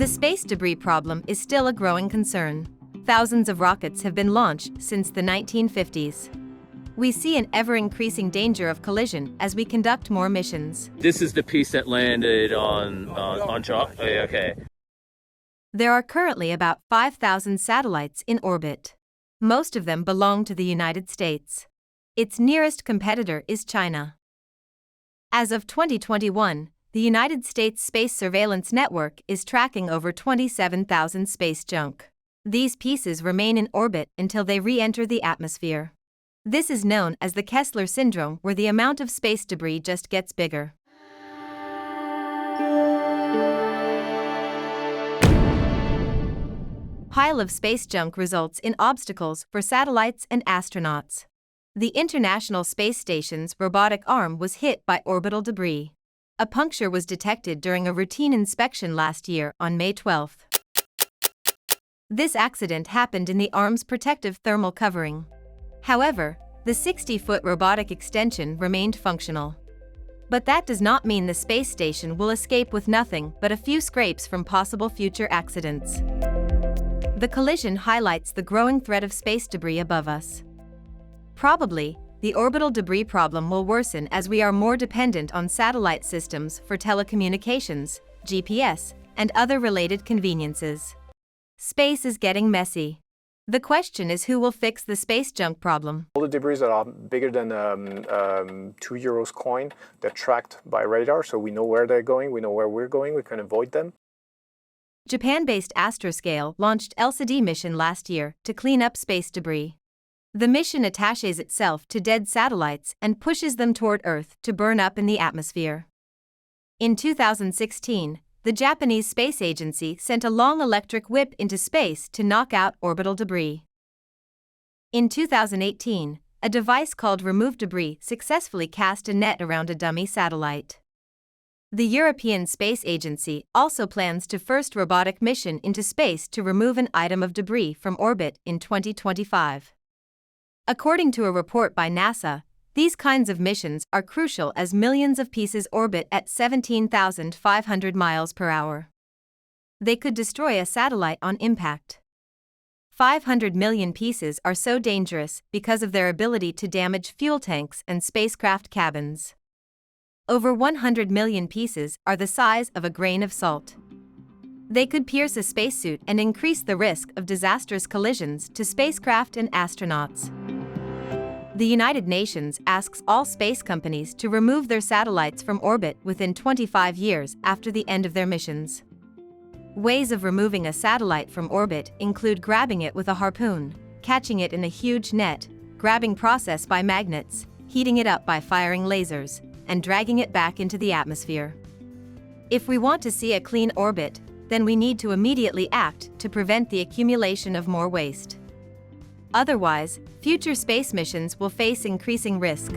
space debris problem is still a growing concern. Thousands of rockets have been launched since the 1950s. We see an ever-increasing danger of collision as we conduct more missions. This is the piece that landed on Jock. Oh, yeah, okay. There are currently about 5,000 satellites in orbit. Most of them belong to the United States. Its nearest competitor is China. As of 2021, the United States Space Surveillance Network is tracking over 27,000 space junk. These pieces remain in orbit until they re-enter the atmosphere. This is known as the Kessler syndrome, where the amount of space debris just gets bigger. Pile of space junk results in obstacles for satellites and astronauts. The International Space Station's robotic arm was hit by orbital debris. A puncture was detected during a routine inspection last year on May 12. This accident happened in the arm's protective thermal covering. However, the 60-foot robotic extension remained functional. But that does not mean the space station will escape with nothing but a few scrapes from possible future accidents. The collision highlights the growing threat of space debris above us. Probably, the orbital debris problem will worsen as we are more dependent on satellite systems for telecommunications, GPS, and other related conveniences. Space is getting messy. The question is, who will fix the space junk problem? All the debris that are bigger than €2 coin, they're tracked by radar, so we know where they're going, we know where we're going, we can avoid them. Japan-based Astroscale launched LCD mission last year to clean up space debris. The mission attaches itself to dead satellites and pushes them toward Earth to burn up in the atmosphere. In 2016, the Japanese Space Agency sent a long electric whip into space to knock out orbital debris. In 2018, a device called Remove Debris successfully cast a net around a dummy satellite. The European Space Agency also plans to first robotic mission into space to remove an item of debris from orbit in 2025. According to a report by NASA, these kinds of missions are crucial as millions of pieces orbit at 17,500 miles per hour. They could destroy a satellite on impact. 500 million pieces are so dangerous because of their ability to damage fuel tanks and spacecraft cabins. Over 100 million pieces are the size of a grain of salt. They could pierce a spacesuit and increase the risk of disastrous collisions to spacecraft and astronauts. The United Nations asks all space companies to remove their satellites from orbit within 25 years after the end of their missions. Ways of removing a satellite from orbit include grabbing it with a harpoon, catching it in a huge net, grabbing process by magnets, heating it up by firing lasers, and dragging it back into the atmosphere. If we want to see a clean orbit, then we need to immediately act to prevent the accumulation of more waste. Otherwise, future space missions will face increasing risk.